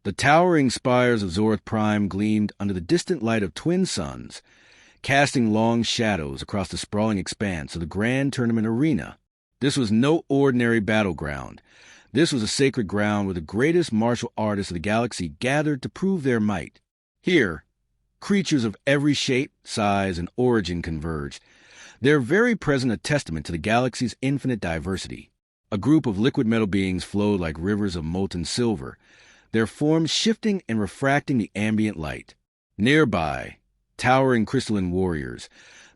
The towering spires of Zorth Prime gleamed under the distant light of twin suns, casting long shadows across the sprawling expanse of the grand tournament arena. This was no ordinary battleground. This was a sacred ground where the greatest martial artists of the galaxy gathered to prove their might. Here, creatures of every shape, size, and origin converged, their very presence a testament to the galaxy's infinite diversity. A group of liquid metal beings flowed like rivers of molten silver, their forms shifting and refracting the ambient light. Nearby, towering crystalline warriors,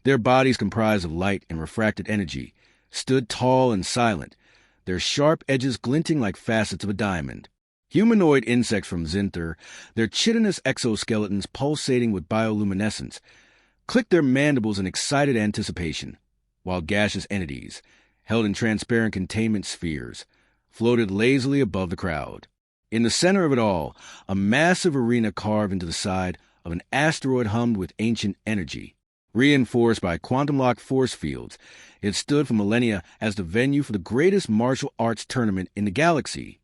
their bodies comprised of light and refracted energy, stood tall and silent, their sharp edges glinting like facets of a diamond. Humanoid insects from Zinthar, their chitinous exoskeletons pulsating with bioluminescence, clicked their mandibles in excited anticipation, while gaseous entities, held in transparent containment spheres, floated lazily above the crowd. In the center of it all, a massive arena carved into the side of an asteroid hummed with ancient energy. Reinforced by quantum-locked force fields, it stood for millennia as the venue for the greatest martial arts tournament in the galaxy,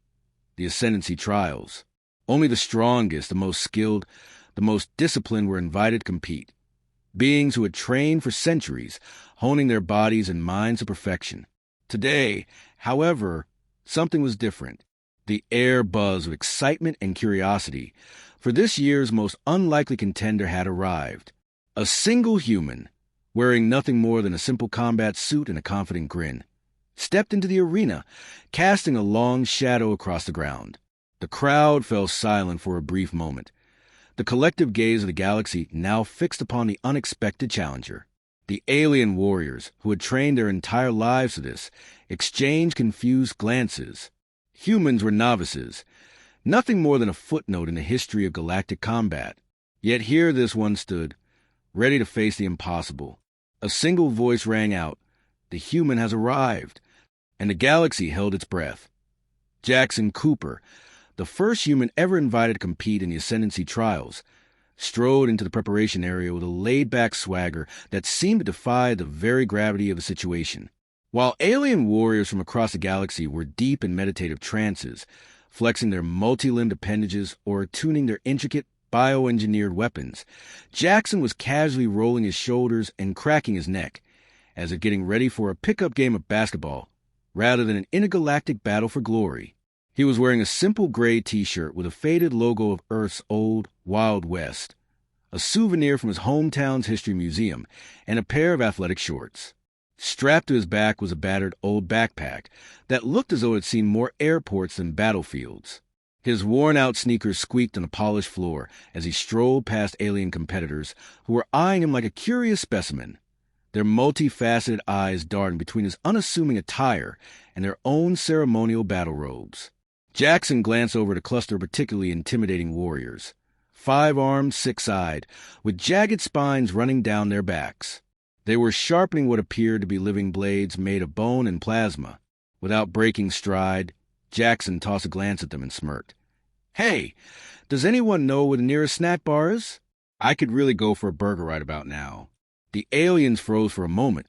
the Ascendancy Trials. Only the strongest, the most skilled, the most disciplined were invited to compete. Beings who had trained for centuries, honing their bodies and minds to perfection. Today, however, something was different. The air buzzed with excitement and curiosity, for this year's most unlikely contender had arrived. A single human, wearing nothing more than a simple combat suit and a confident grin, stepped into the arena, casting a long shadow across the ground. The crowd fell silent for a brief moment, the collective gaze of the galaxy now fixed upon the unexpected challenger. The alien warriors, who had trained their entire lives for this, exchanged confused glances. Humans were novices, nothing more than a footnote in the history of galactic combat. Yet here this one stood, ready to face the impossible. A single voice rang out, "The human has arrived," and the galaxy held its breath. Jackson Cooper, the first human ever invited to compete in the Ascendancy Trials, strode into the preparation area with a laid-back swagger that seemed to defy the very gravity of the situation. While alien warriors from across the galaxy were deep in meditative trances, flexing their multi-limbed appendages or tuning their intricate, bioengineered weapons, Jackson was casually rolling his shoulders and cracking his neck, as if getting ready for a pickup game of basketball, rather than an intergalactic battle for glory. He was wearing a simple gray t-shirt with a faded logo of Earth's old Wild West, a souvenir from his hometown's history museum, and a pair of athletic shorts. Strapped to his back was a battered old backpack that looked as though it had seen more airports than battlefields. His worn-out sneakers squeaked on the polished floor as he strolled past alien competitors who were eyeing him like a curious specimen, their multifaceted eyes darting between his unassuming attire and their own ceremonial battle robes. Jackson glanced over at a cluster of particularly intimidating warriors, 5-armed, 6-eyed, with jagged spines running down their backs. They were sharpening what appeared to be living blades made of bone and plasma. Without breaking stride, Jackson tossed a glance at them and smirked. "Hey, does anyone know where the nearest snack bar is? I could really go for a burger right about now." The aliens froze for a moment,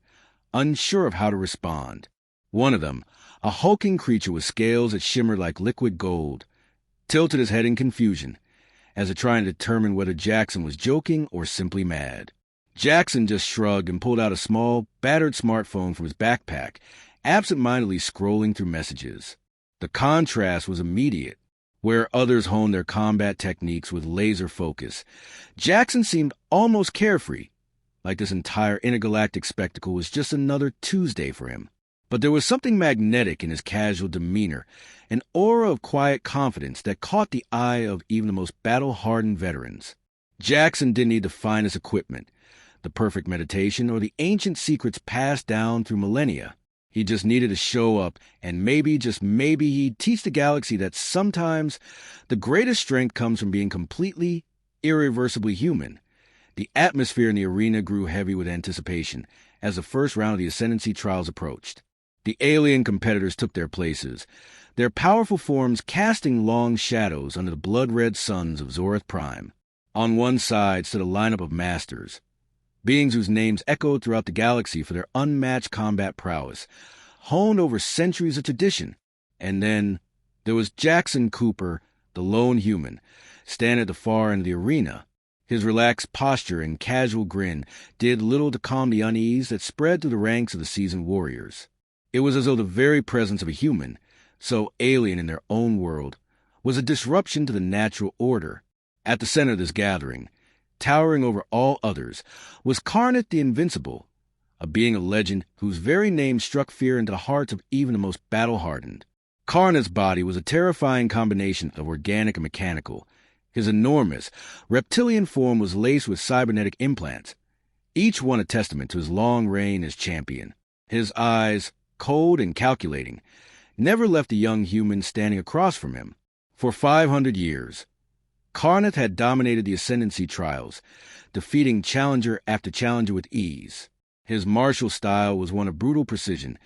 unsure of how to respond. One of them, a hulking creature with scales that shimmered like liquid gold, tilted his head in confusion, as if trying to determine whether Jackson was joking or simply mad. Jackson just shrugged and pulled out a small, battered smartphone from his backpack, absent-mindedly scrolling through messages. The contrast was immediate. Where others honed their combat techniques with laser focus, Jackson seemed almost carefree, like this entire intergalactic spectacle was just another Tuesday for him. But there was something magnetic in his casual demeanor, an aura of quiet confidence that caught the eye of even the most battle-hardened veterans. Jackson didn't need the finest equipment, the perfect meditation, or the ancient secrets passed down through millennia. He just needed to show up, and maybe, just maybe, he'd teach the galaxy that sometimes the greatest strength comes from being completely, irreversibly human. The atmosphere in the arena grew heavy with anticipation as the first round of the Ascendancy Trials approached. The alien competitors took their places, their powerful forms casting long shadows under the blood-red suns of Zorth Prime. On one side stood a lineup of masters, beings whose names echoed throughout the galaxy for their unmatched combat prowess, honed over centuries of tradition. And then there was Jackson Cooper, the lone human, standing at the far end of the arena. His relaxed posture and casual grin did little to calm the unease that spread through the ranks of the seasoned warriors. It was as though the very presence of a human, so alien in their own world, was a disruption to the natural order. At the center of this gathering, towering over all others, was Karnath the Invincible, a being of legend whose very name struck fear into the hearts of even the most battle-hardened. Karnath's body was a terrifying combination of organic and mechanical. His enormous, reptilian form was laced with cybernetic implants, each one a testament to his long reign as champion. His eyes, cold and calculating, never left the young human standing across from him. For 500 years, Karnath had dominated the ascendancy trials, defeating challenger after challenger with ease. His martial style was one of brutal precision,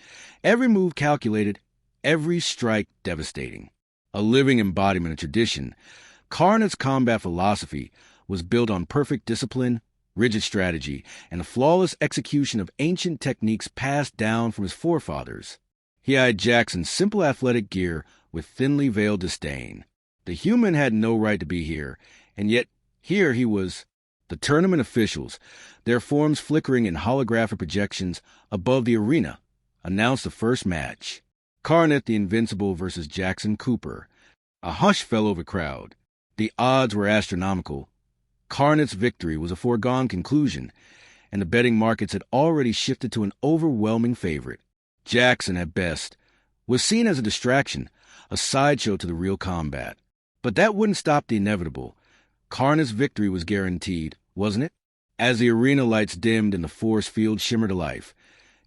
every move calculated, every strike devastating. A living embodiment of tradition, Karnath's combat philosophy was built on perfect discipline, rigid strategy, and the flawless execution of ancient techniques passed down from his forefathers. He eyed Jackson's simple athletic gear with thinly veiled disdain. The human had no right to be here, and yet here he was. The tournament officials, their forms flickering in holographic projections above the arena, announced the first match. Karnath the Invincible versus Jackson Cooper. A hush fell over the crowd. The odds were astronomical. Karnath's victory was a foregone conclusion, and the betting markets had already shifted to an overwhelming favorite. Jackson, at best, was seen as a distraction, a sideshow to the real combat. But that wouldn't stop the inevitable. Karnath's victory was guaranteed, wasn't it? As the arena lights dimmed and the force field shimmered to life,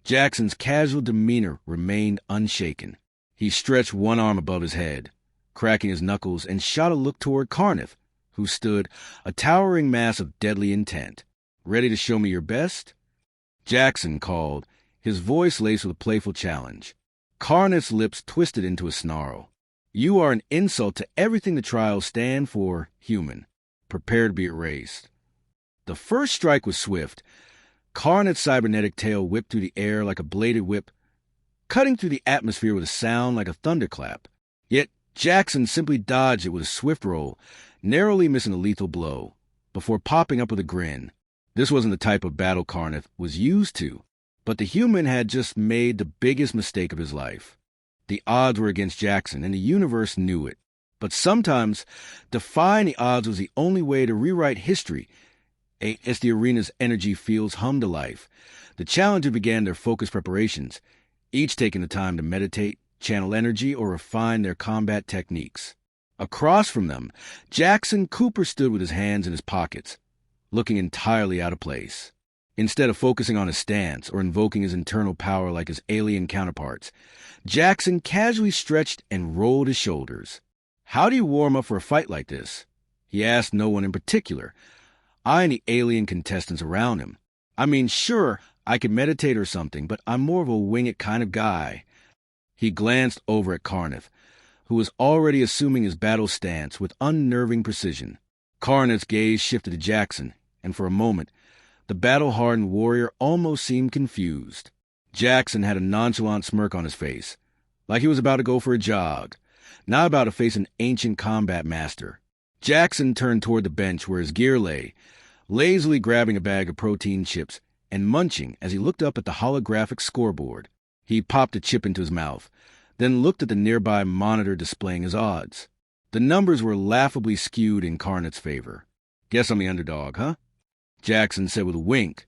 Jackson's casual demeanor remained unshaken. He stretched one arm above his head, cracking his knuckles, and shot a look toward Karnath, who stood, a towering mass of deadly intent. "Ready to show me your best?" Jackson called, his voice laced with a playful challenge. Karnath's lips twisted into a snarl. "You are an insult to everything the trials stand for, human. Prepare to be erased." The first strike was swift. Karnath's cybernetic tail whipped through the air like a bladed whip, cutting through the atmosphere with a sound like a thunderclap. Yet Jackson simply dodged it with a swift roll, narrowly missing a lethal blow, before popping up with a grin. This wasn't the type of battle Karnath was used to, but the human had just made the biggest mistake of his life. The odds were against Jackson, and the universe knew it. But sometimes, defying the odds was the only way to rewrite history. As the arena's energy fields hummed to life, the challengers began their focused preparations, each taking the time to meditate, channel energy, or refine their combat techniques. Across from them, Jackson Cooper stood with his hands in his pockets, looking entirely out of place. Instead of focusing on his stance or invoking his internal power like his alien counterparts, Jackson casually stretched and rolled his shoulders. "How do you warm up for a fight like this?" He asked no one in particular, eyeing the alien contestants around him. "I mean, sure, I could meditate or something, but I'm more of a wing it kind of guy." He glanced over at Karnath, who was already assuming his battle stance with unnerving precision. Karnath's gaze shifted to Jackson, and for a moment, the battle-hardened warrior almost seemed confused. Jackson had a nonchalant smirk on his face, like he was about to go for a jog, not about to face an ancient combat master. Jackson turned toward the bench where his gear lay, lazily grabbing a bag of protein chips and munching as he looked up at the holographic scoreboard. He popped a chip into his mouth, then looked at the nearby monitor displaying his odds. The numbers were laughably skewed in Karnath's favor. "Guess I'm the underdog, huh?" Jackson said with a wink,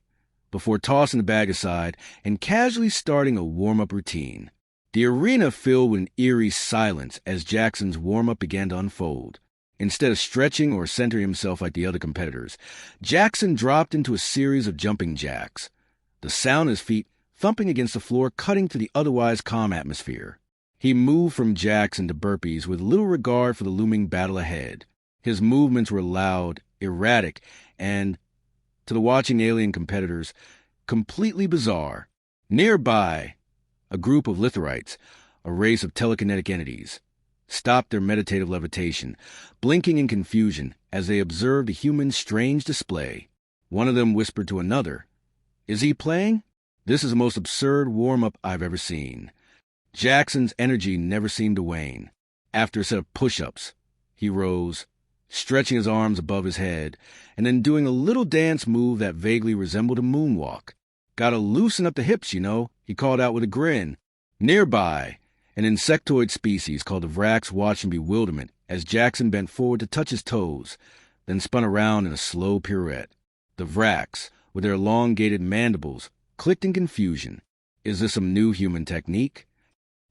before tossing the bag aside and casually starting a warm-up routine. The arena filled with an eerie silence as Jackson's warm-up began to unfold. Instead of stretching or centering himself like the other competitors, Jackson dropped into a series of jumping jacks, the sound of his feet thumping against the floor cutting through the otherwise calm atmosphere. He moved from jacks into burpees with little regard for the looming battle ahead. His movements were loud, erratic, and, to the watching alien competitors, completely bizarre. Nearby, a group of Litherites, a race of telekinetic entities, stopped their meditative levitation, blinking in confusion as they observed the human's strange display. One of them whispered to another, "Is he playing? This is the most absurd warm-up I've ever seen." Jackson's energy never seemed to wane. After a set of push-ups, He rose, stretching his arms above his head, and then doing a little dance move that vaguely resembled a moonwalk. "Gotta loosen up the hips, you know," he called out with a grin. Nearby, an insectoid species called the Vrax watched in bewilderment as Jackson bent forward to touch his toes, then spun around in a slow pirouette. The Vrax, with their elongated mandibles, clicked in confusion. Is this some new human technique?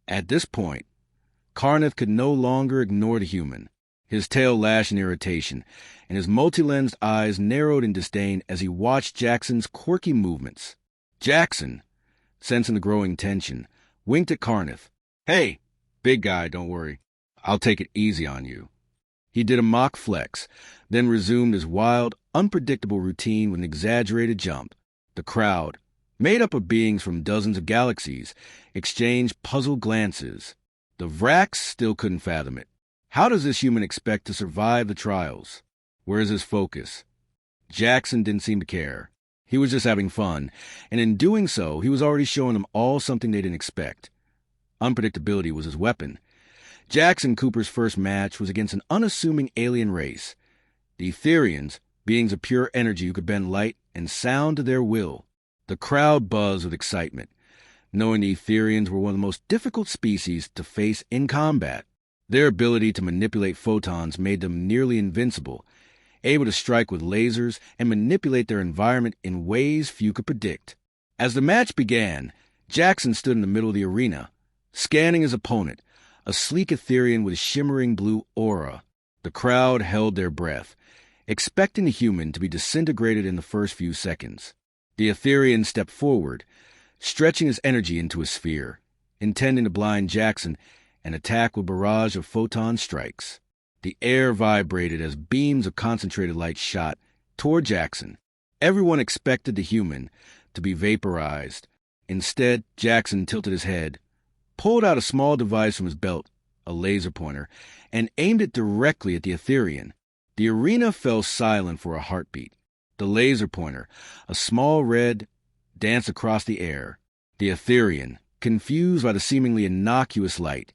At this point, Carneth could no longer ignore the human. His tail lashed in irritation, and his multi-lensed eyes narrowed in disdain as he watched Jackson's quirky movements. Jackson, sensing the growing tension, winked at Carneth. "Hey, big guy, don't worry. I'll take it easy on you." He did a mock flex, then resumed his wild, unpredictable routine with an exaggerated jump. The crowd, made up of beings from dozens of galaxies, exchanged puzzled glances. The Vrax still couldn't fathom it. How does this human expect to survive the trials? Where is his focus? Jackson didn't seem to care. He was just having fun, and in doing so, he was already showing them all something they didn't expect. Unpredictability was his weapon. Jackson Cooper's first match was against an unassuming alien race. The Etherians, beings of pure energy who could bend light and sound to their will. The crowd buzzed with excitement, knowing the Etherians were one of the most difficult species to face in combat. Their ability to manipulate photons made them nearly invincible, able to strike with lasers and manipulate their environment in ways few could predict. As the match began, Jackson stood in the middle of the arena, scanning his opponent, a sleek Etherian with a shimmering blue aura. The crowd held their breath, expecting the human to be disintegrated in the first few seconds. The Etherian stepped forward, stretching his energy into a sphere, intending to blind Jackson and attack with a barrage of photon strikes. The air vibrated as beams of concentrated light shot toward Jackson. Everyone expected the human to be vaporized. Instead, Jackson tilted his head, pulled out a small device from his belt, a laser pointer, and aimed it directly at the Etherian. The arena fell silent for a heartbeat. The laser pointer, a small red, danced across the air. The Etherian, confused by the seemingly innocuous light,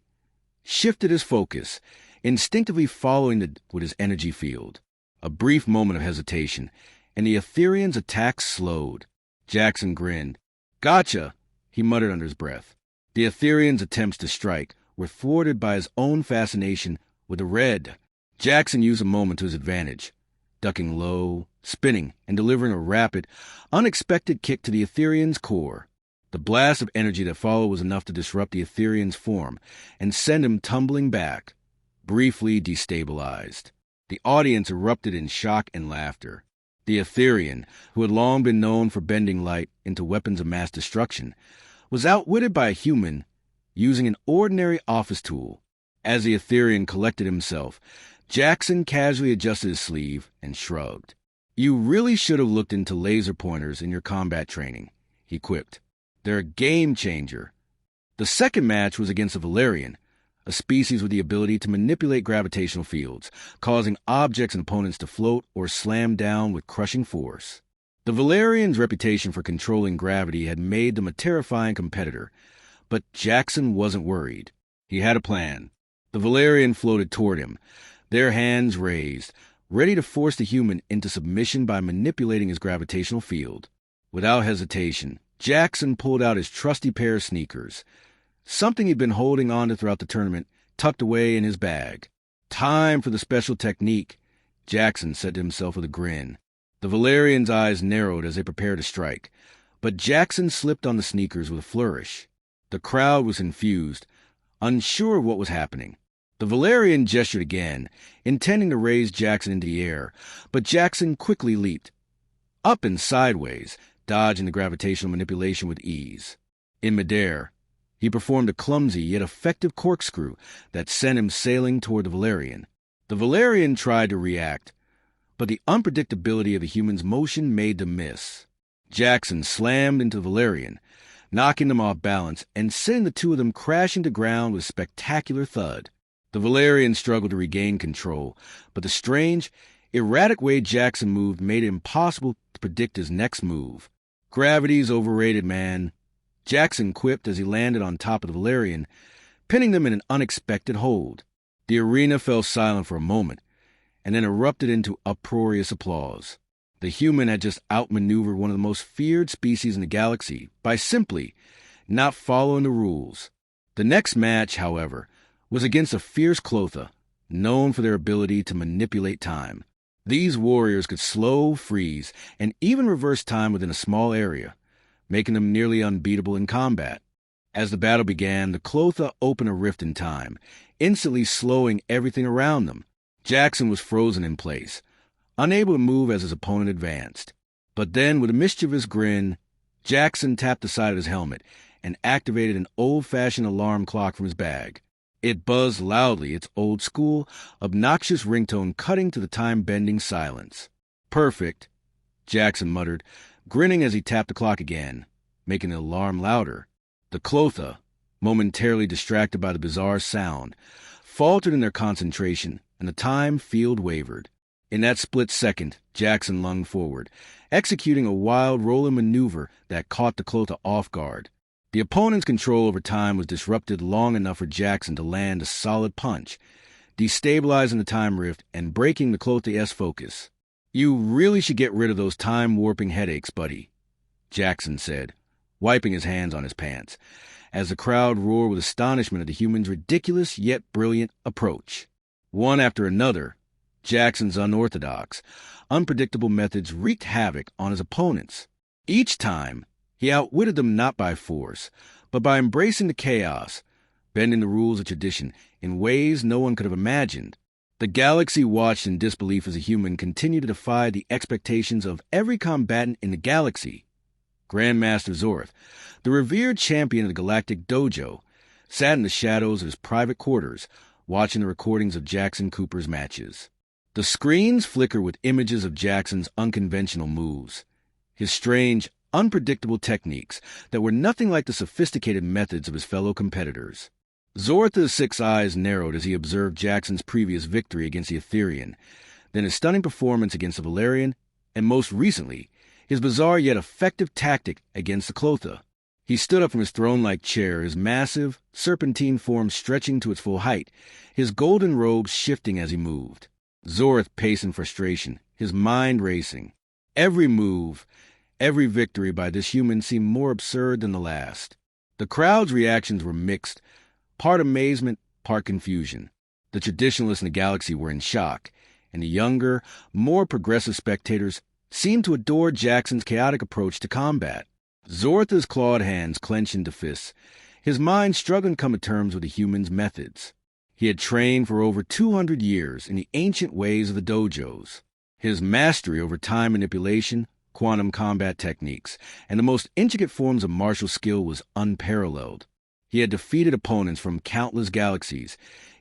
shifted his focus, instinctively following it with his energy field. A brief moment of hesitation, and the Etherian's attack slowed. Jackson grinned. "Gotcha," he muttered under his breath. The Etherian's attempts to strike were thwarted by his own fascination with the red. Jackson used a moment to his advantage, ducking low, spinning, and delivering a rapid, unexpected kick to the Etherian's core. The blast of energy that followed was enough to disrupt the Etherian's form and send him tumbling back, briefly destabilized. The audience erupted in shock and laughter. The Etherian, who had long been known for bending light into weapons of mass destruction, was outwitted by a human using an ordinary office tool. As the Etherian collected himself, Jackson casually adjusted his sleeve and shrugged. "You really should have looked into laser pointers in your combat training," he quipped. "They're a game changer." The second match was against a Valerian, a species with the ability to manipulate gravitational fields, causing objects and opponents to float or slam down with crushing force. The Valerian's reputation for controlling gravity had made them a terrifying competitor, but Jackson wasn't worried. He had a plan. The Valerian floated toward him, their hands raised, ready to force the human into submission by manipulating his gravitational field. Without hesitation, Jackson pulled out his trusty pair of sneakers, something he'd been holding on to throughout the tournament, tucked away in his bag. "Time for the special technique," Jackson said to himself with a grin. The Valerian's eyes narrowed as they prepared to strike, but Jackson slipped on the sneakers with a flourish. The crowd was confused, unsure of what was happening. The Valerian gestured again, intending to raise Jackson into the air, but Jackson quickly leaped up and sideways, dodging the gravitational manipulation with ease. In midair, he performed a clumsy yet effective corkscrew that sent him sailing toward the Valerian. The Valerian tried to react, but the unpredictability of the human's motion made them miss. Jackson slammed into the Valerian, knocking them off balance and sending the two of them crashing to ground with a spectacular thud. The Valerian struggled to regain control, but the strange, erratic way Jackson moved made it impossible to predict his next move. "Gravity's overrated, man," Jackson quipped as he landed on top of the Valerian, pinning them in an unexpected hold. The The arena fell silent for a moment, and then erupted into uproarious applause. The human had just outmaneuvered one of the most feared species in the galaxy by simply not following the rules. The next match, however, was against a fierce Clotha, known for their ability to manipulate time. These warriors could slow, freeze, and even reverse time within a small area, making them nearly unbeatable in combat. As the battle began, the Clotha opened a rift in time, instantly slowing everything around them. Jackson was frozen in place, unable to move as his opponent advanced. But then, with a mischievous grin, Jackson tapped the side of his helmet and activated an old-fashioned alarm clock from his bag. It buzzed loudly, its old-school, obnoxious ringtone cutting to the time-bending silence. "Perfect," Jackson muttered, grinning as he tapped the clock again, making the alarm louder. The Clotha, momentarily distracted by the bizarre sound, faltered in their concentration, and the time field wavered. In that split second, Jackson lunged forward, executing a wild rolling maneuver that caught the Clotha off guard. The opponent's control over time was disrupted long enough for Jackson to land a solid punch, destabilizing the time rift and breaking the Clotha's focus. "You really should get rid of those time-warping headaches, buddy," Jackson said, wiping his hands on his pants, as the crowd roared with astonishment at the human's ridiculous yet brilliant approach. One after another, Jackson's unorthodox, unpredictable methods wreaked havoc on his opponents. Each time, he outwitted them not by force, but by embracing the chaos, bending the rules of tradition in ways no one could have imagined. The galaxy watched in disbelief as the human continued to defy the expectations of every combatant in the galaxy. Grandmaster Zorth, the revered champion of the Galactic Dojo, sat in the shadows of his private quarters, watching the recordings of Jackson Cooper's matches. The screens flickered with images of Jackson's unconventional moves, his strange, unpredictable techniques that were nothing like the sophisticated methods of his fellow competitors. Zorth's 6 eyes narrowed as he observed Jackson's previous victory against the Etherian, then his stunning performance against the Valerian, and most recently, his bizarre yet effective tactic against the Clotha. He stood up from his throne-like chair, his massive, serpentine form stretching to its full height, his golden robes shifting as he moved. Zorth paced in frustration, his mind racing. Every move, every victory by this human seemed more absurd than the last. The crowd's reactions were mixed, part amazement, part confusion. The traditionalists in the galaxy were in shock, and the younger, more progressive spectators seemed to adore Jackson's chaotic approach to combat. Zorth's clawed hands clenched into fists, his mind struggling to come to terms with the human's methods. He had trained for over 200 years in the ancient ways of the dojos. His mastery over time manipulation, quantum combat techniques, and the most intricate forms of martial skill was unparalleled. He had defeated opponents from countless galaxies,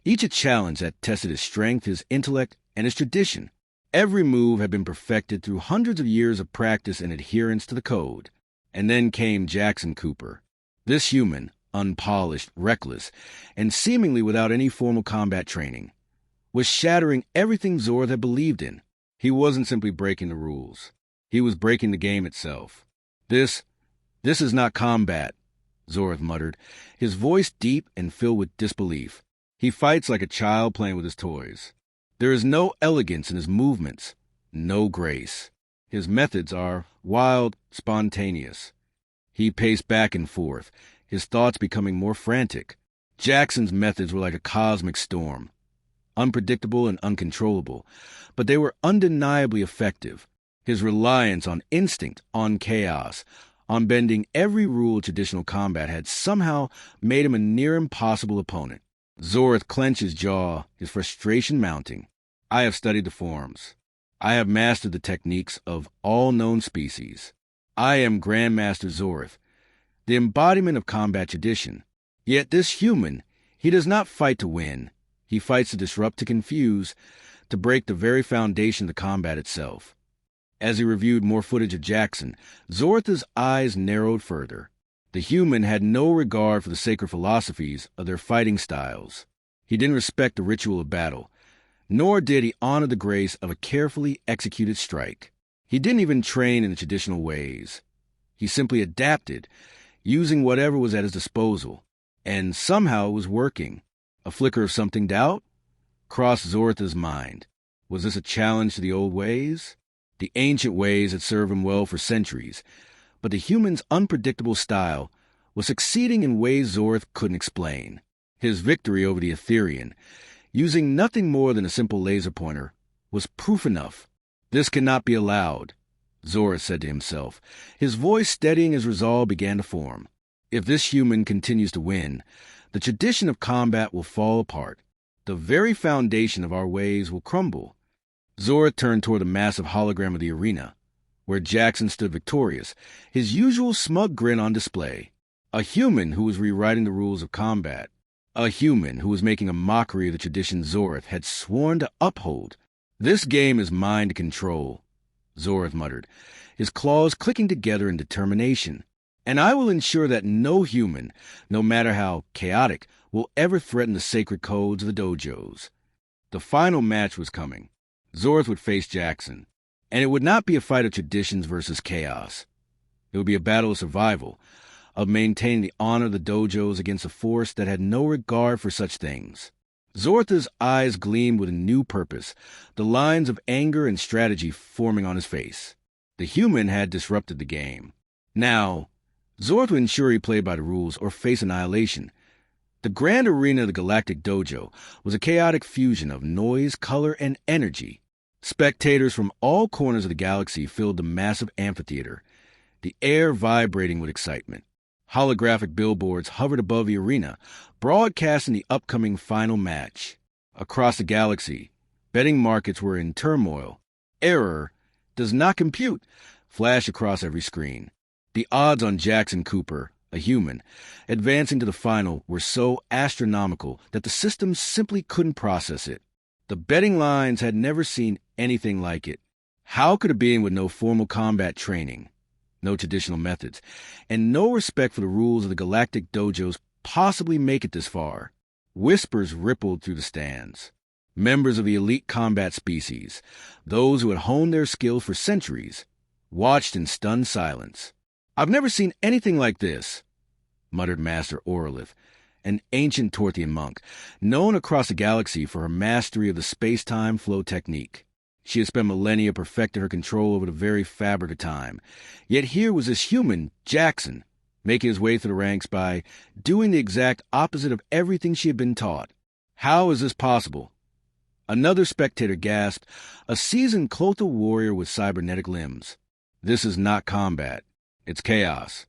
each a challenge that tested his strength, his intellect, and his tradition. Every move had been perfected through hundreds of years of practice and adherence to the code. And then came Jackson Cooper. This human, unpolished, reckless, and seemingly without any formal combat training, was shattering everything Zorth had believed in. He wasn't simply breaking the rules. He was breaking the game itself. This is not combat," Zorth muttered, his voice deep and filled with disbelief. "He fights like a child playing with his toys. There is no elegance in his movements, no grace. His methods are wild, spontaneous." He paced back and forth, his thoughts becoming more frantic. Jackson's methods were like a cosmic storm, unpredictable and uncontrollable, but they were undeniably effective. His reliance on instinct, on chaos, on bending every rule of traditional combat had somehow made him a near impossible opponent. Zorth clenched his jaw, his frustration mounting. "I have studied the forms. I have mastered the techniques of all known species. I am Grandmaster Zorth, the embodiment of combat tradition. Yet this human, he does not fight to win. He fights to disrupt, to confuse, to break the very foundation of the combat itself." As he reviewed more footage of Jackson, Zorth's eyes narrowed further. The human had no regard for the sacred philosophies of their fighting styles. He didn't respect the ritual of battle, nor did he honor the grace of a carefully executed strike. He didn't even train in the traditional ways. He simply adapted, using whatever was at his disposal, and somehow it was working. A flicker of something doubt? crossed Zorth's mind. Was this a challenge to the old ways? The ancient ways had served him well for centuries, but the human's unpredictable style was succeeding in ways Zorth couldn't explain. His victory over the Etherean, using nothing more than a simple laser pointer, was proof enough. This cannot be allowed, Zorth said to himself. His voice steadying as resolve began to form. If this human continues to win, the tradition of combat will fall apart. The very foundation of our ways will crumble. Zorth turned toward the massive hologram of the arena, where Jackson stood victorious, his usual smug grin on display. A human who was rewriting the rules of combat. A human who was making a mockery of the tradition Zorth had sworn to uphold. This game is mine to control, Zorth muttered, his claws clicking together in determination. And I will ensure that no human, no matter how chaotic, will ever threaten the sacred codes of the dojos. The final match was coming. Zorth would face Jackson, and it would not be a fight of traditions versus chaos. It would be a battle of survival, of maintaining the honor of the dojos against a force that had no regard for such things. Zorth's eyes gleamed with a new purpose, the lines of anger and strategy forming on his face. The human had disrupted the game. Now, Zorth would ensure he played by the rules or face annihilation. The grand arena of the Galactic Dojo was a chaotic fusion of noise, color, and energy. Spectators from all corners of the galaxy filled the massive amphitheater, the air vibrating with excitement. Holographic billboards hovered above the arena, broadcasting the upcoming final match. Across the galaxy, betting markets were in turmoil. Error does not compute flashed across every screen. The odds on Jackson Cooper, a human, advancing to the final were so astronomical that the system simply couldn't process it. The betting lines had never seen anything like it. How could a being with no formal combat training, no traditional methods, and no respect for the rules of the Galactic Dojos possibly make it this far? Whispers rippled through the stands. Members of the elite combat species, those who had honed their skills for centuries, watched in stunned silence. "I've never seen anything like this," muttered Master Orlith, an ancient Torthian monk, known across the galaxy for her mastery of the space-time flow technique. She had spent millennia perfecting her control over the very fabric of time. Yet here was this human, Jackson, making his way through the ranks by doing the exact opposite of everything she had been taught. How is this possible? Another spectator gasped, a seasoned Clotho warrior with cybernetic limbs. This is not combat. It's chaos.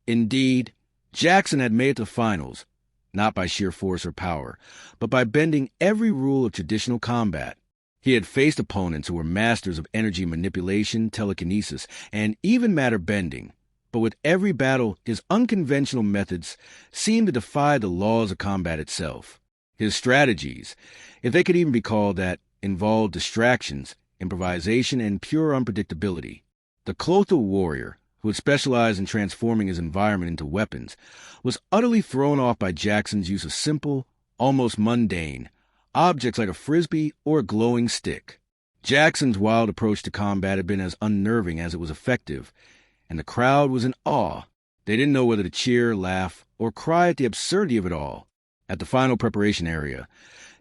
Indeed, Jackson had made it to the finals, not by sheer force or power, but by bending every rule of traditional combat. He had faced opponents who were masters of energy manipulation, telekinesis, and even matter bending. But with every battle, his unconventional methods seemed to defy the laws of combat itself. His strategies, if they could even be called that, involved distractions, improvisation, and pure unpredictability. The Clotho warrior, who had specialized in transforming his environment into weapons, was utterly thrown off by Jackson's use of simple, almost mundane, objects like a frisbee or a glowing stick. Jackson's wild approach to combat had been as unnerving as it was effective, and the crowd was in awe. They didn't know whether to cheer, laugh, or cry at the absurdity of it all. At the final preparation area,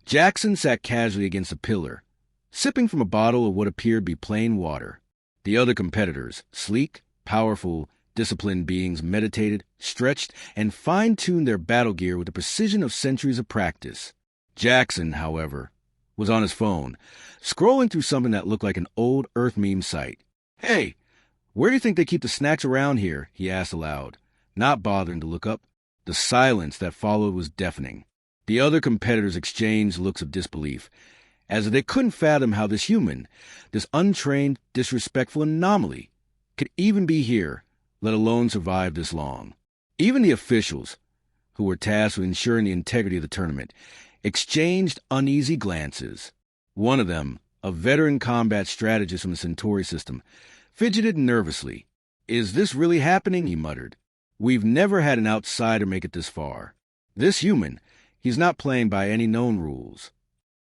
Jackson sat casually against a pillar, sipping from a bottle of what appeared to be plain water. The other competitors, sleek, powerful, disciplined beings, meditated, stretched, and fine-tuned their battle gear with the precision of centuries of practice. Jackson, however, was on his phone, scrolling through something that looked like an old Earth meme site. "Hey, where do you think they keep the snacks around here?" he asked aloud, not bothering to look up. The silence that followed was deafening. The other competitors exchanged looks of disbelief, as if they couldn't fathom how this human, this untrained, disrespectful anomaly, could even be here, let alone survive this long. Even the officials, who were tasked with ensuring the integrity of the tournament, exchanged uneasy glances. One of them, a veteran combat strategist from the Centauri system, fidgeted nervously. "Is this really happening?" he muttered. "We've never had an outsider make it this far. This human, he's not playing by any known rules."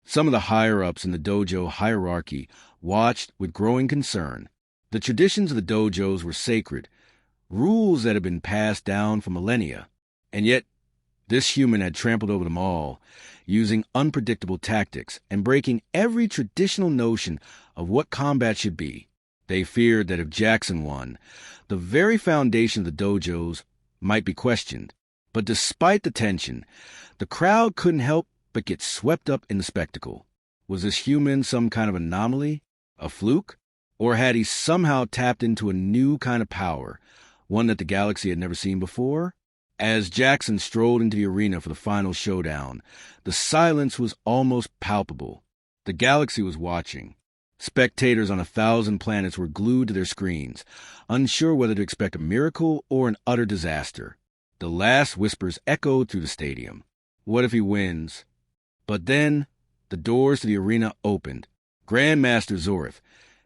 Some of the higher-ups in the dojo hierarchy watched with growing concern. The traditions of the dojos were sacred, rules that had been passed down for millennia. And yet, This human had trampled over them all, using unpredictable tactics and breaking every traditional notion of what combat should be. They feared that if Jackson won, the very foundation of the dojos might be questioned. But despite the tension, the crowd couldn't help but get swept up in the spectacle. Was this human some kind of anomaly, a fluke, or had he somehow tapped into a new kind of power, one that the galaxy had never seen before? As Jackson strolled into the arena for the final showdown, the silence was almost palpable. The galaxy was watching. Spectators on 1,000 planets were glued to their screens, unsure whether to expect a miracle or an utter disaster. The last whispers echoed through the stadium. What if he wins? But then, the doors to the arena opened. Grandmaster Zorth,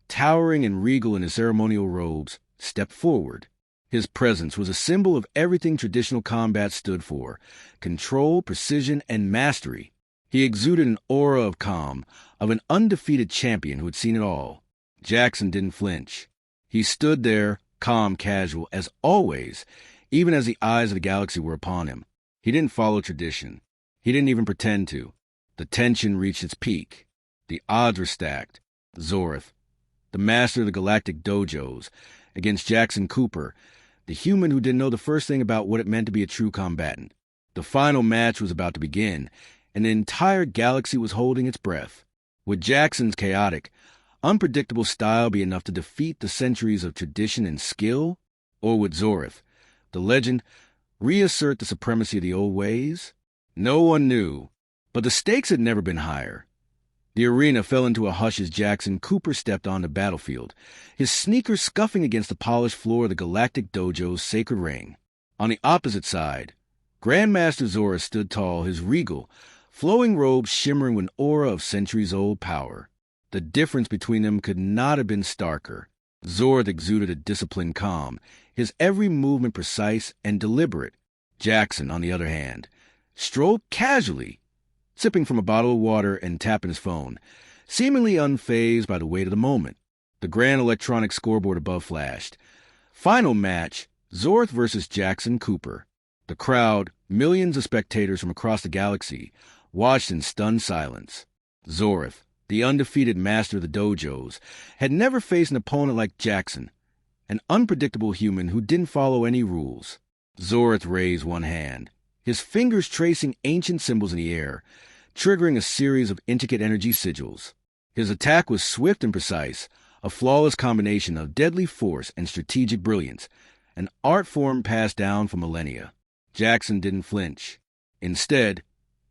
towering and regal in his ceremonial robes, stepped forward. His presence was a symbol of everything traditional combat stood for: control, precision, and mastery. He exuded an aura of calm, of an undefeated champion who had seen it all. Jackson didn't flinch. He stood there, calm, casual, as always, even as the eyes of the galaxy were upon him. He didn't follow tradition. He didn't even pretend to. The tension reached its peak. The odds were stacked. Zorth, the master of the Galactic Dojos, against Jackson Cooper, the human who didn't know the first thing about what it meant to be a true combatant. The final match was about to begin, and the entire galaxy was holding its breath. Would Jackson's chaotic, unpredictable style be enough to defeat the centuries of tradition and skill? Or would Zorth, the legend, reassert the supremacy of the old ways? No one knew, but the stakes had never been higher. The arena fell into a hush as Jackson Cooper stepped on the battlefield, his sneakers scuffing against the polished floor of the Galactic Dojo's sacred ring. On the opposite side, Grandmaster Zorth stood tall, his regal, flowing robes shimmering with an aura of centuries-old power. The difference between them could not have been starker. Zorth exuded a disciplined calm, his every movement precise and deliberate. Jackson, on the other hand, strolled casually, sipping from a bottle of water and tapping his phone, seemingly unfazed by the weight of the moment. The grand electronic scoreboard above flashed. Final match, Zorth versus Jackson Cooper. The crowd, millions of spectators from across the galaxy, watched in stunned silence. Zorth, the undefeated master of the dojos, had never faced an opponent like Jackson, an unpredictable human who didn't follow any rules. Zorth raised one hand, his fingers tracing ancient symbols in the air, triggering a series of intricate energy sigils. His attack was swift and precise, a flawless combination of deadly force and strategic brilliance, an art form passed down for millennia. Jackson didn't flinch. Instead,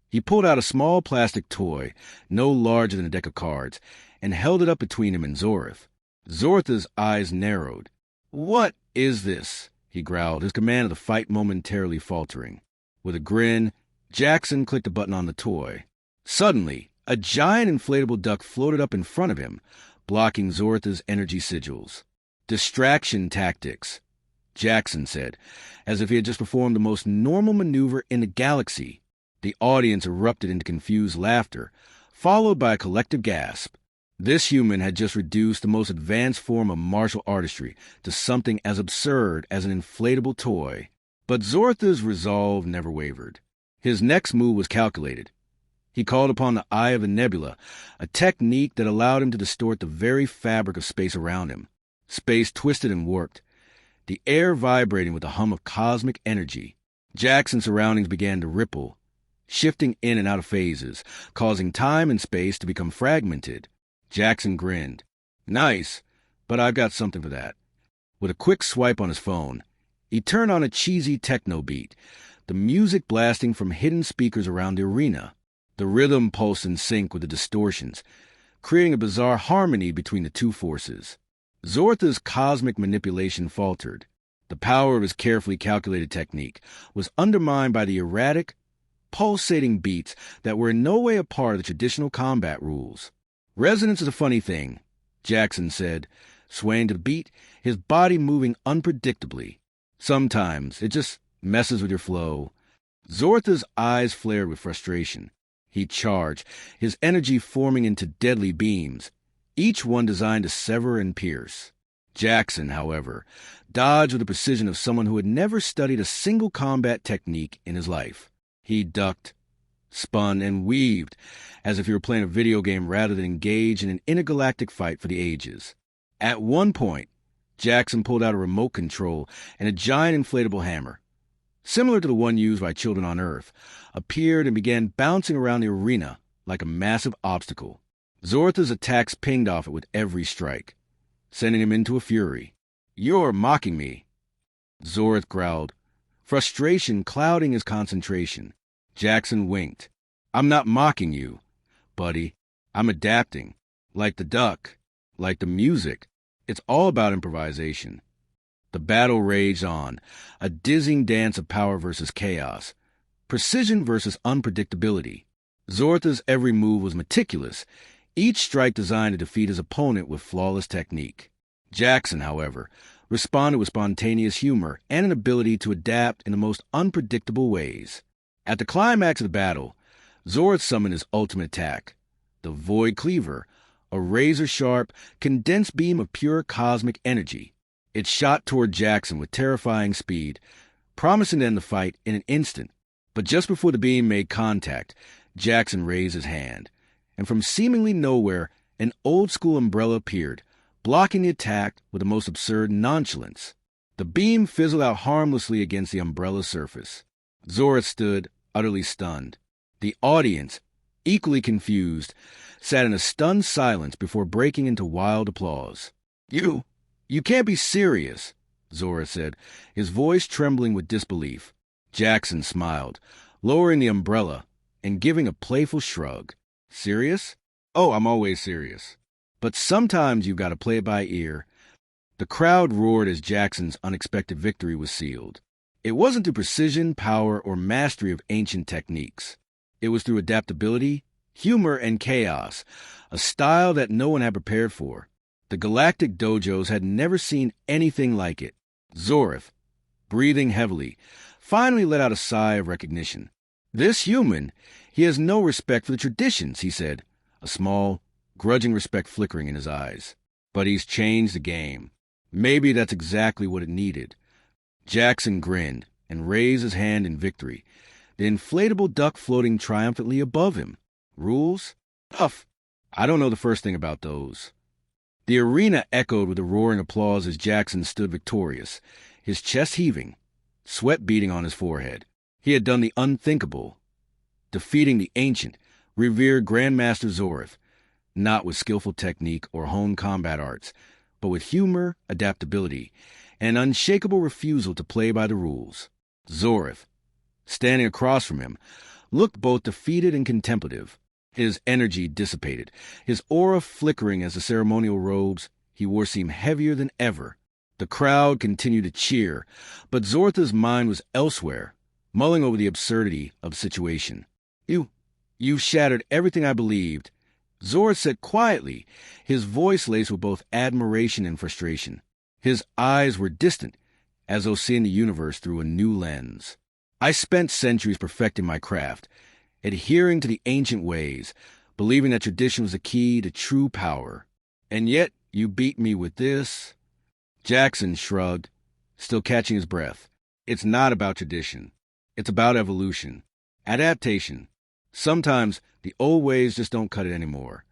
he pulled out a small plastic toy, no larger than a deck of cards, and held it up between him and Zorth. Zorth's eyes narrowed. "What is this?" he growled, his command of the fight momentarily faltering. With a grin, Jackson clicked a button on the toy. Suddenly, a giant inflatable duck floated up in front of him, blocking Zorth's energy sigils. "Distraction tactics," Jackson said, as if he had just performed the most normal maneuver in the galaxy. The audience erupted into confused laughter, followed by a collective gasp. This human had just reduced the most advanced form of martial artistry to something as absurd as an inflatable toy. But Zorth's resolve never wavered. His next move was calculated. He called upon the Eye of the Nebula, a technique that allowed him to distort the very fabric of space around him. Space twisted and warped, the air vibrating with the hum of cosmic energy. Jackson's surroundings began to ripple, shifting in and out of phases, causing time and space to become fragmented. Jackson grinned. "Nice, but I've got something for that." With a quick swipe on his phone, he turned on a cheesy techno beat, the music blasting from hidden speakers around the arena. The rhythm pulsed in sync with the distortions, creating a bizarre harmony between the two forces. Zorth's cosmic manipulation faltered. The power of his carefully calculated technique was undermined by the erratic, pulsating beats that were in no way a part of the traditional combat rules. "Resonance is a funny thing," Jackson said, swaying to the beat, his body moving unpredictably. "Sometimes it just messes with your flow." Zorth's eyes flared with frustration. He charged, his energy forming into deadly beams, each one designed to sever and pierce. Jackson, however, dodged with the precision of someone who had never studied a single combat technique in his life. He ducked, spun, and weaved, as if he were playing a video game rather than engage in an intergalactic fight for the ages. At one point, Jackson pulled out a remote control, and a giant inflatable hammer, similar to the one used by children on Earth, appeared and began bouncing around the arena like a massive obstacle. Zorth's attacks pinged off it with every strike, sending him into a fury. "You're mocking me," Zorth growled, frustration clouding his concentration. Jackson winked. "I'm not mocking you, buddy. I'm adapting. Like the duck, like the music. It's all about improvisation." The battle raged on, a dizzying dance of power versus chaos, precision versus unpredictability. Zorth's every move was meticulous, each strike designed to defeat his opponent with flawless technique. Jackson, however, responded with spontaneous humor and an ability to adapt in the most unpredictable ways. At the climax of the battle, Zorth summoned his ultimate attack, the Void Cleaver, a razor-sharp, condensed beam of pure cosmic energy. It shot toward Jackson with terrifying speed, promising to end the fight in an instant. But just before the beam made contact, Jackson raised his hand, and from seemingly nowhere, an old-school umbrella appeared, blocking the attack with the most absurd nonchalance. The beam fizzled out harmlessly against the umbrella's surface. Zorth stood, utterly stunned. The audience, equally confused, sat in a stunned silence before breaking into wild applause. You can't be serious," Zorth said, his voice trembling with disbelief. Jackson smiled, lowering the umbrella and giving a playful shrug. "Serious? Oh, I'm always serious. But sometimes you've got to play it by ear." The crowd roared as Jackson's unexpected victory was sealed. It wasn't through precision, power, or mastery of ancient techniques. It was through adaptability, humor, and chaos, a style that no one had prepared for. The Galactic Dojos had never seen anything like it. Zorth, breathing heavily, finally let out a sigh of recognition. "This human, he has no respect for the traditions," he said, a small, grudging respect flickering in his eyes. "But he's changed the game. Maybe that's exactly what it needed." Jackson grinned and raised his hand in victory, the inflatable duck floating triumphantly above him. "Rules? Tough. I don't know the first thing about those." The arena echoed with a roaring applause as Jackson stood victorious, his chest heaving, sweat beading on his forehead. He had done the unthinkable, defeating the ancient, revered Grandmaster Zorth, not with skillful technique or honed combat arts, but with humor, adaptability, and an unshakable refusal to play by the rules. Zorth, standing across from him, looked both defeated and contemplative. His energy dissipated, his aura flickering as the ceremonial robes he wore seemed heavier than ever. The crowd continued to cheer, but Zorth's mind was elsewhere, mulling over the absurdity of the situation. You've shattered everything I believed," Zorth said quietly, his voice laced with both admiration and frustration. His eyes were distant, as though seeing the universe through a new lens. "I spent centuries perfecting my craft, adhering to the ancient ways, believing that tradition was the key to true power. And yet you beat me with this?" Jackson shrugged, still catching his breath. "It's not about tradition. It's about evolution. Adaptation. Sometimes the old ways just don't cut it anymore."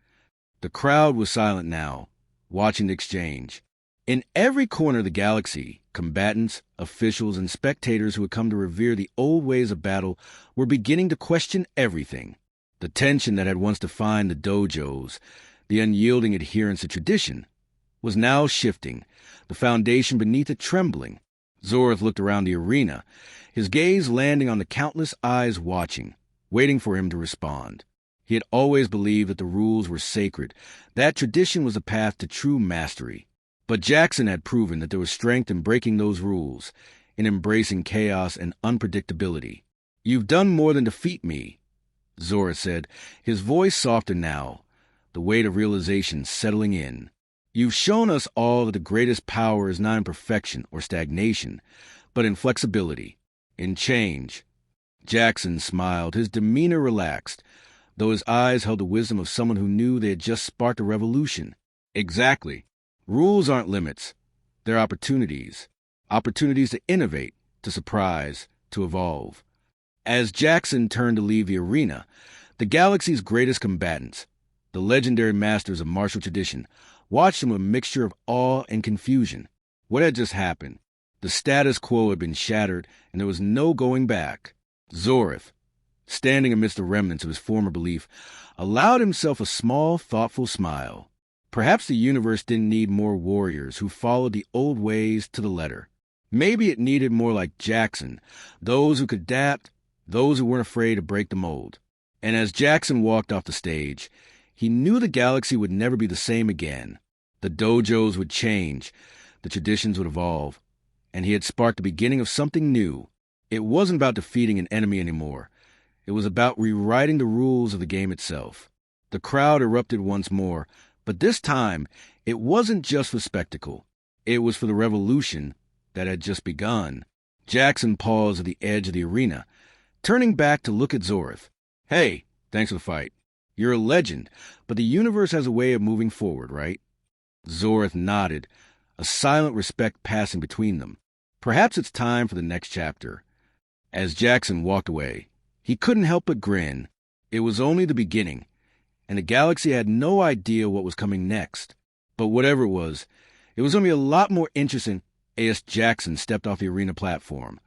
The crowd was silent now, watching the exchange. In every corner of the galaxy, combatants, officials, and spectators who had come to revere the old ways of battle were beginning to question everything. The tension that had once defined the dojos, the unyielding adherence to tradition, was now shifting, the foundation beneath it trembling. Zorth looked around the arena, his gaze landing on the countless eyes watching, waiting for him to respond. He had always believed that the rules were sacred, that tradition was the path to true mastery. But Jackson had proven that there was strength in breaking those rules, in embracing chaos and unpredictability. "You've done more than defeat me," Zorth said, his voice softer now, the weight of realization settling in. "You've shown us all that the greatest power is not in perfection or stagnation, but in flexibility, in change." Jackson smiled, his demeanor relaxed, though his eyes held the wisdom of someone who knew they had just sparked a revolution. "Exactly. Rules aren't limits. They're opportunities. Opportunities to innovate, to surprise, to evolve." As Jackson turned to leave the arena, the galaxy's greatest combatants, the legendary masters of martial tradition, watched him with a mixture of awe and confusion. What had just happened? The status quo had been shattered, and there was no going back. Zorith, standing amidst the remnants of his former belief, allowed himself a small, thoughtful smile. Perhaps the universe didn't need more warriors who followed the old ways to the letter. Maybe it needed more like Jackson, those who could adapt, those who weren't afraid to break the mold. And as Jackson walked off the stage, he knew the galaxy would never be the same again. The dojos would change, the traditions would evolve, and he had sparked the beginning of something new. It wasn't about defeating an enemy anymore. It was about rewriting the rules of the game itself. The crowd erupted once more, but this time, it wasn't just for spectacle. It was for the revolution that had just begun. Jackson paused at the edge of the arena, turning back to look at Zorith. "Hey, thanks for the fight. You're a legend, but the universe has a way of moving forward, right?" Zorith nodded, a silent respect passing between them. Perhaps it's time for the next chapter. As Jackson walked away, he couldn't help but grin. It was only the beginning, and the galaxy had no idea what was coming next. But whatever it was going to be a lot more interesting as Jackson stepped off the arena platform,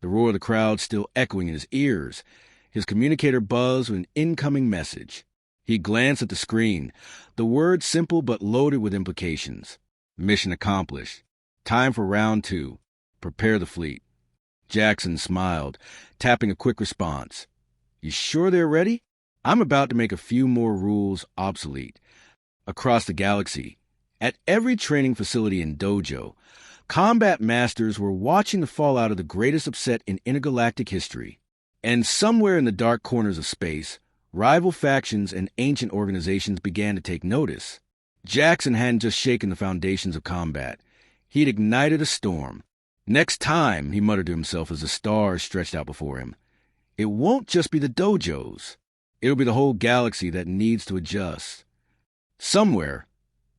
the roar of the crowd still echoing in his ears. His communicator buzzed with an incoming message. He glanced at the screen, the words simple but loaded with implications. Mission accomplished. Time for round 2. Prepare the fleet. Jackson smiled, tapping a quick response. "You sure they're ready? I'm about to make a few more rules obsolete." Across the galaxy, at every training facility in Dojo, combat masters were watching the fallout of the greatest upset in intergalactic history. And somewhere in the dark corners of space, rival factions and ancient organizations began to take notice. Jackson hadn't just shaken the foundations of combat. He'd ignited a storm. "Next time," he muttered to himself as the stars stretched out before him, "it won't just be the dojos. It'll be the whole galaxy that needs to adjust." Somewhere,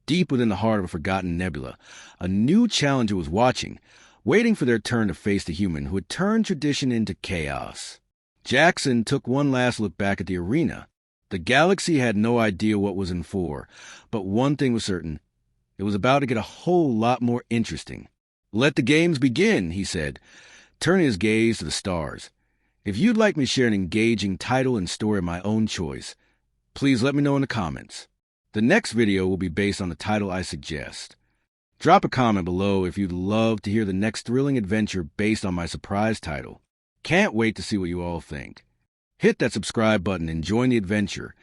deep within the heart of a forgotten nebula, a new challenger was watching, waiting for their turn to face the human who had turned tradition into chaos. Jackson took one last look back at the arena. The galaxy had no idea what was in store, but one thing was certain. It was about to get a whole lot more interesting. "Let the games begin," he said, turning his gaze to the stars. "If you'd like me to share an engaging title and story of my own choice, please let me know in the comments. The next video will be based on the title I suggest. Drop a comment below if you'd love to hear the next thrilling adventure based on my surprise title. Can't wait to see what you all think. Hit that subscribe button and join the adventure.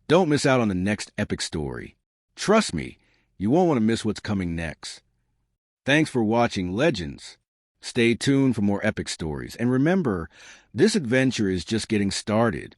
Don't miss out on the next epic story. Trust me, you won't want to miss what's coming next. Thanks for watching Legends. Stay tuned for more epic stories. And remember, this adventure is just getting started.